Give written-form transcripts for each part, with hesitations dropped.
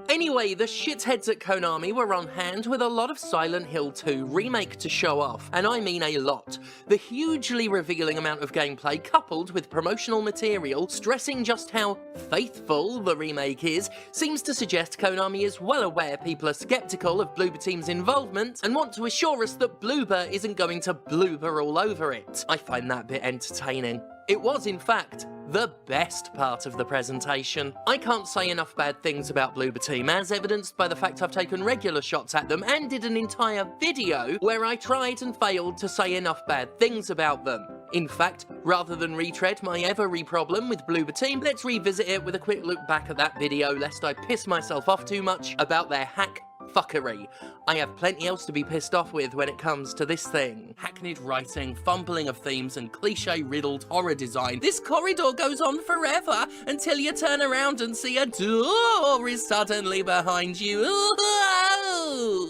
Anyway, the shitheads at Konami were on hand with a lot of Silent Hill 2 Remake to show off, and I mean a lot. The hugely revealing amount of gameplay coupled with promotional material stressing just how faithful the remake is seems to suggest Konami is well aware people are skeptical of Bloober Team's involvement and want to assure us that Bloober isn't going to bloober all over it. I find that bit entertaining. It was, in fact, the best part of the presentation. I can't say enough bad things about Bloober Team, as evidenced by the fact I've taken regular shots at them and did an entire video where I tried and failed to say enough bad things about them. In fact, rather than retread my every problem with Bloober Team, let's revisit it with a quick look back at that video lest I piss myself off too much about their hack fuckery. I have plenty else to be pissed off with when it comes to this thing. Hackneyed writing, fumbling of themes, and cliche-riddled horror design. This corridor goes on forever until you turn around and see a door is suddenly behind you.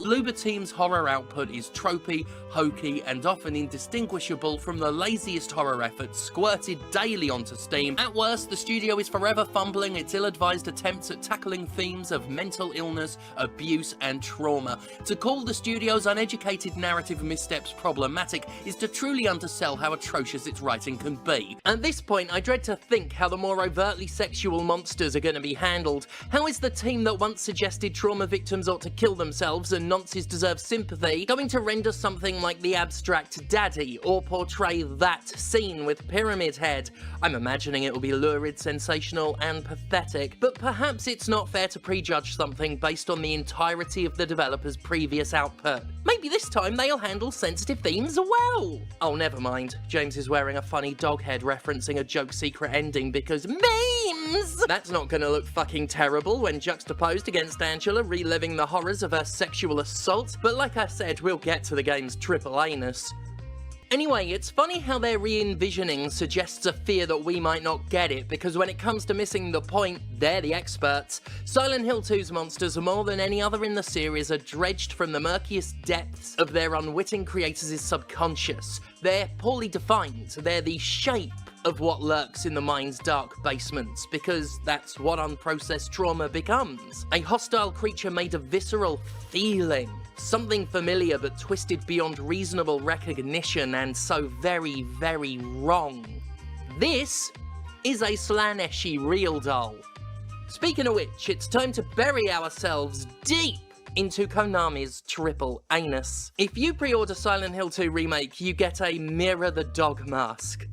Bloober Team's horror output is tropey, hokey, and often indistinguishable from the laziest horror efforts squirted daily onto Steam. At worst, the studio is forever fumbling its ill-advised attempts at tackling themes of mental illness, abuse, and trauma. To call the studio's uneducated narrative missteps problematic is to truly undersell how atrocious its writing can be. At this point, I dread to think how the more overtly sexual monsters are going to be handled. How is the team that once suggested trauma victims ought to kill themselves and nonces deserve sympathy going to render something like The Abstract Daddy, or portray that scene with Pyramid Head? I'm imagining it will be lurid, sensational, and pathetic, but perhaps it's not fair to prejudge something based on the entirety of the developer's previous output. Maybe this time they'll handle sensitive themes well. Oh, never mind. James is wearing a funny dog head referencing a joke secret ending because memes! That's not gonna look fucking terrible when juxtaposed against Angela reliving the horrors of her sexual assault, but like I said, we'll get to the game's triple anus. Anyway, it's funny how their re-envisioning suggests a fear that we might not get it, because when it comes to missing the point, they're the experts. Silent Hill 2's monsters, more than any other in the series, are dredged from the murkiest depths of their unwitting creators' subconscious. They're poorly defined, they're the shape of what lurks in the mind's dark basements, because that's what unprocessed trauma becomes. A hostile creature made of visceral feeling. Something familiar but twisted beyond reasonable recognition and so very, very wrong. This is a Slaneshi real doll. Speaking of which, it's time to bury ourselves deep into Konami's triple anus. If you pre-order Silent Hill 2 Remake, you get a Mirror the Dog mask.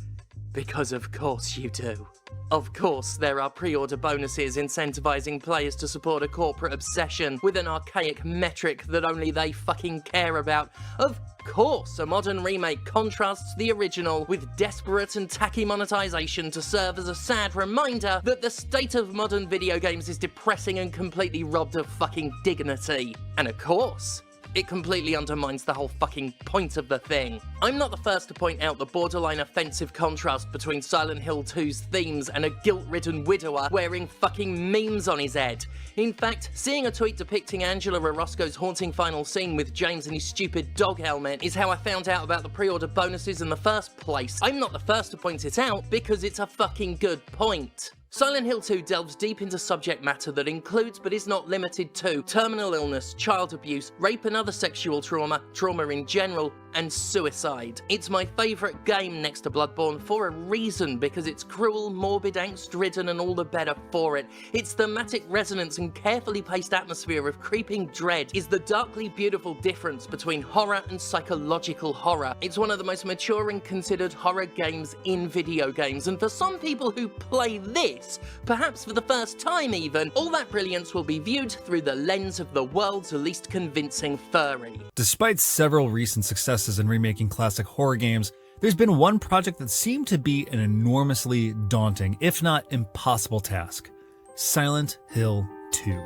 Because of course you do. Of course, there are pre-order bonuses incentivizing players to support a corporate obsession with an archaic metric that only they fucking care about. Of course, a modern remake contrasts the original with desperate and tacky monetization to serve as a sad reminder that the state of modern video games is depressing and completely robbed of fucking dignity. And of course, it completely undermines the whole fucking point of the thing. I'm not the first to point out the borderline offensive contrast between Silent Hill 2's themes and a guilt-ridden widower wearing fucking memes on his head. In fact, seeing a tweet depicting Angela Orozco's haunting final scene with James in his stupid dog helmet is how I found out about the pre-order bonuses in the first place. I'm not the first to point it out because it's a fucking good point. Silent Hill 2 delves deep into subject matter that includes, but is not limited to, terminal illness, child abuse, rape and other sexual trauma, trauma in general, and suicide. It's my favourite game next to Bloodborne for a reason, because it's cruel, morbid, angst-ridden, and all the better for it. Its thematic resonance and carefully paced atmosphere of creeping dread is the darkly beautiful difference between horror and psychological horror. It's one of the most mature and considered horror games in video games, and for some people who play this, perhaps for the first time even, all that brilliance will be viewed through the lens of the world's least convincing furry. Despite several recent successes in remaking classic horror games, there's been one project that seemed to be an enormously daunting, if not impossible task: Silent Hill 2.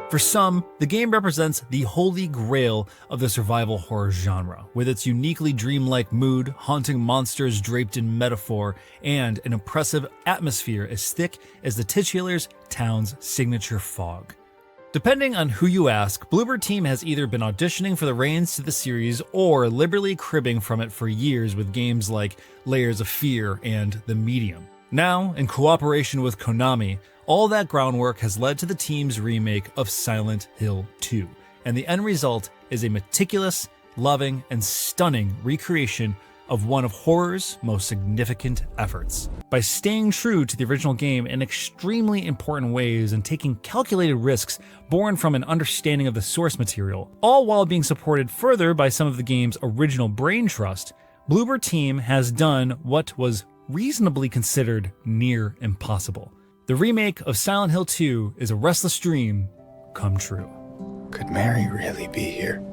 For some, the game represents the holy grail of the survival horror genre, with its uniquely dreamlike mood, haunting monsters draped in metaphor, and an oppressive atmosphere as thick as the titular town's signature fog. Depending on who you ask, Bloober Team has either been auditioning for the reins to the series or liberally cribbing from it for years with games like Layers of Fear and The Medium. Now, in cooperation with Konami, all that groundwork has led to the team's remake of Silent Hill 2, and the end result is a meticulous, loving, and stunning recreation of one of horror's most significant efforts. By staying true to the original game in extremely important ways and taking calculated risks born from an understanding of the source material, all while being supported further by some of the game's original brain trust, Bloober team has done what was reasonably considered near impossible. The remake of Silent Hill 2 is a restless dream come true. Could Mary really be here?